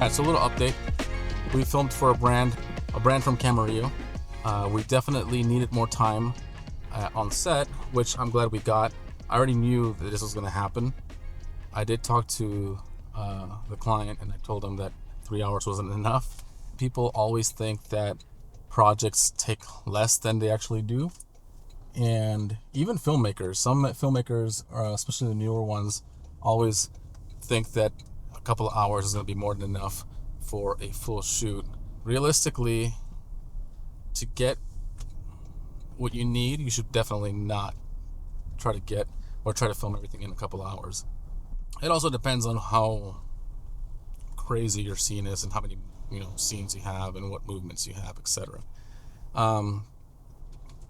So a little update. We filmed for a brand from Camarillo. We definitely needed more time on set, which I'm glad we got. I already knew that this was going to happen. I did talk to the client and I told him that 3 hours wasn't enough. People always think that projects take less than they actually do. And even filmmakers, some filmmakers, especially the newer ones, always think that a couple of hours is going to be more than enough for a full shoot. Realistically, to get what you need, you should definitely not try to film everything in a couple of hours. It also depends on how crazy your scene is and how many scenes you have and what movements you have, etc.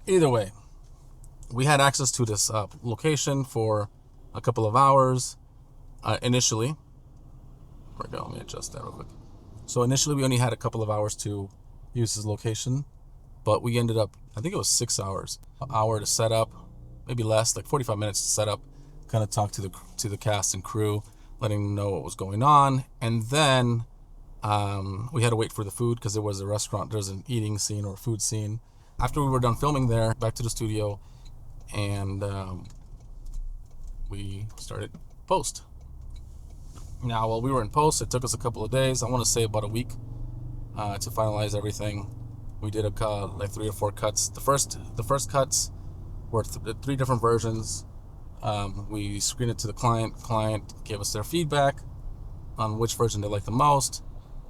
Either way, we had access to this location for a couple of hours initially. Let me adjust that real quick. So initially we only had a couple of hours to use this location, but we ended up, I think it was 6 hours. An hour to set up, maybe less, like 45 minutes to set up, kind of talk to the cast and crew, letting them know what was going on. And then we had to wait for the food because there was a restaurant, there's an eating scene or a food scene. After we were done filming there, back to the studio, and we started post. Now, while we were in post, it took us a couple of days. I want to say about a week to finalize everything. We did like 3 or 4 cuts. The first cuts were 3 different versions. We screened it to the client. Client gave us their feedback on which version they liked the most.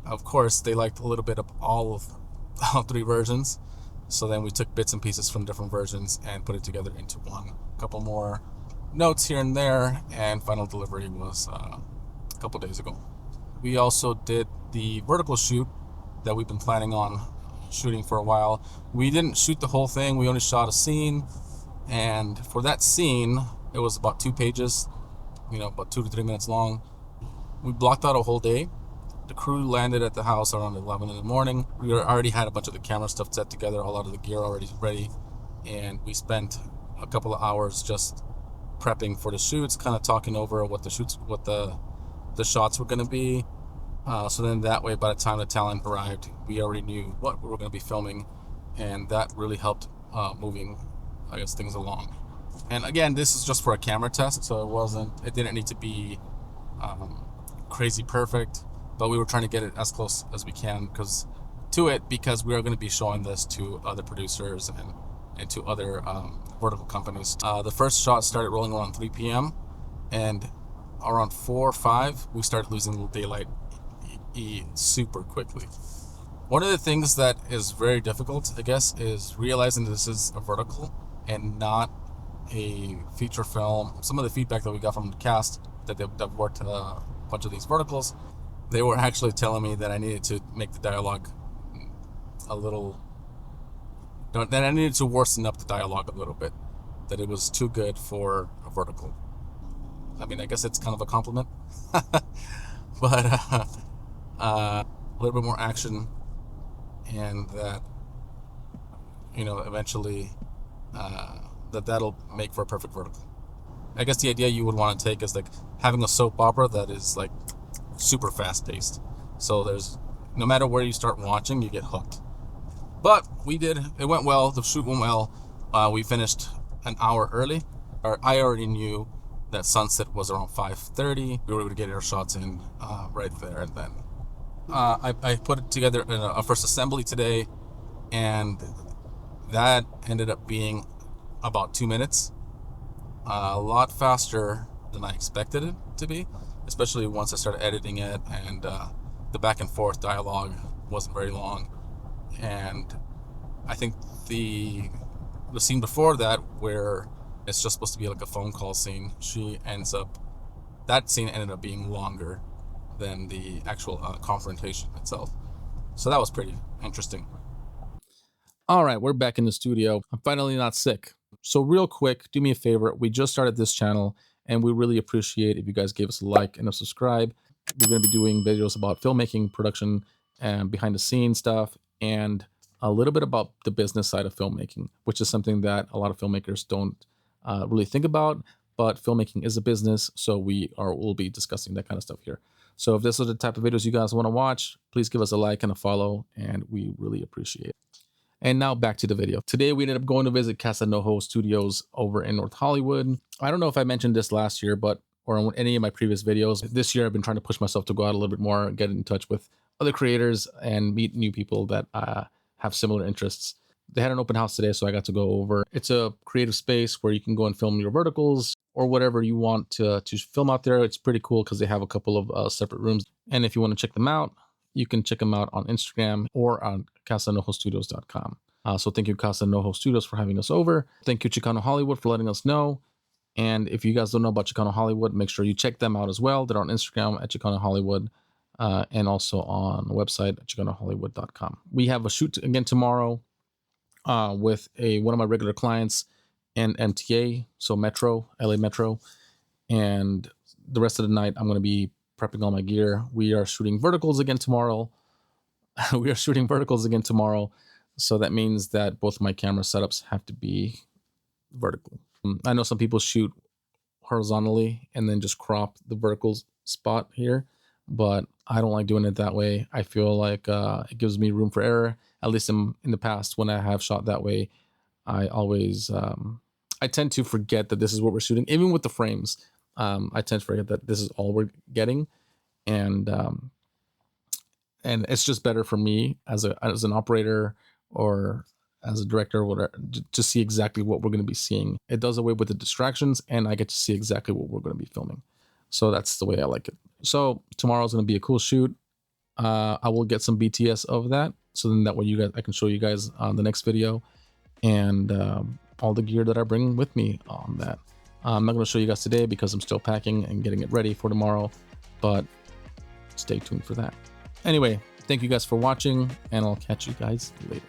Of course, they liked a little bit of all 3 versions. So then we took bits and pieces from different versions and put it together into one. A couple more notes here and there, and final delivery was a couple days ago. We also did the vertical shoot that we've been planning on shooting for a while. We didn't shoot the whole thing. We only shot a scene, and for that scene, it was about 2 pages, about 2 to 3 minutes long. We blocked out a whole day. The crew landed at the house around 11 in the morning. We already had a bunch of the camera stuff set together, a lot of the gear already ready, and we spent a couple of hours just prepping for the shoots, kind of talking over what the shots were going to be. So then that way, by the time the talent arrived, we already knew what we were going to be filming, and that really helped moving, things along. And again, this is just for a camera test, so it didn't need to be crazy perfect, but we were trying to get it as close as we can because we are going to be showing this to other producers and to other vertical companies. The first shot started rolling around 3 p.m. and around 4 or 5, we started losing daylight super quickly. One of the things that is very difficult, I guess, is realizing this is a vertical and not a feature film. Some of the feedback that we got from the cast that worked a bunch of these verticals, they were actually telling me that I needed to make the dialogue that I needed to worsen up the dialogue a little bit, that it was too good for a vertical. I mean, I guess it's kind of a compliment, but a little bit more action, and that, eventually that'll make for a perfect vertical. I guess the idea you would want to take is like having a soap opera that is like super fast paced. So there's, no matter where you start watching, you get hooked. But it went well. The shoot went well. We finished an hour early. I already knew that sunset was around 5:30. We were able to get our shots in right there. And then I put together a first assembly today, and that ended up being about 2 minutes. A lot faster than I expected it to be, especially once I started editing it, and the back and forth dialogue wasn't very long. And I think the scene before that, where it's just supposed to be like a phone call scene, that scene ended up being longer than the actual confrontation itself. So that was pretty interesting. All right, we're back in the studio. I'm finally not sick. So real quick, do me a favor. We just started this channel, and we really appreciate if you guys give us a like and a subscribe. We're going to be doing videos about filmmaking, production, and behind the scenes stuff, and a little bit about the business side of filmmaking, which is something that a lot of filmmakers don't really think about, but filmmaking is a business, so we'll be discussing that kind of stuff here. So if this is the type of videos you guys want to watch, please give us a like and a follow, and we really appreciate it. And now back to the video. Today we ended up going to visit Casa Noho Studios over in North Hollywood. I don't know if I mentioned this last year, or on any of my previous videos. This year I've been trying to push myself to go out a little bit more, get in touch with other creators and meet new people that have similar interests. They had an open house today, so I got to go over. It's a creative space where you can go and film your verticals or whatever you want to film out there. It's pretty cool because they have a couple of separate rooms. And if you want to check them out, you can check them out on Instagram or on casanojostudios.com. So thank you, Casa Noho Studios, for having us over. Thank you, Chicano Hollywood, for letting us know. And if you guys don't know about Chicano Hollywood, make sure you check them out as well. They're on Instagram at Chicano Hollywood and also on the website at chicanohollywood.com. We have a shoot again tomorrow with one of my regular clients and MTA, so Metro, LA Metro. And the rest of the night, I'm going to be prepping all my gear. We are shooting verticals again tomorrow. So that means that both my camera setups have to be vertical. I know some people shoot horizontally and then just crop the vertical spot here, but I don't like doing it that way. I feel like it gives me room for error. At least in the past, when I have shot that way, I always I tend to forget that this is what we're shooting. Even with the frames, I tend to forget that this is all we're getting, and it's just better for me as an operator or as a director or whatever, to see exactly what we're going to be seeing. It does away with the distractions, and I get to see exactly what we're going to be filming. So that's the way I like it. So tomorrow's going to be a cool shoot. I will get some BTS of that, so then that way I can show you guys on the next video, and all the gear that I bring with me on that. I'm not going to show you guys today because I'm still packing and getting it ready for tomorrow, but stay tuned for that. Anyway, thank you guys for watching, and I'll catch you guys later.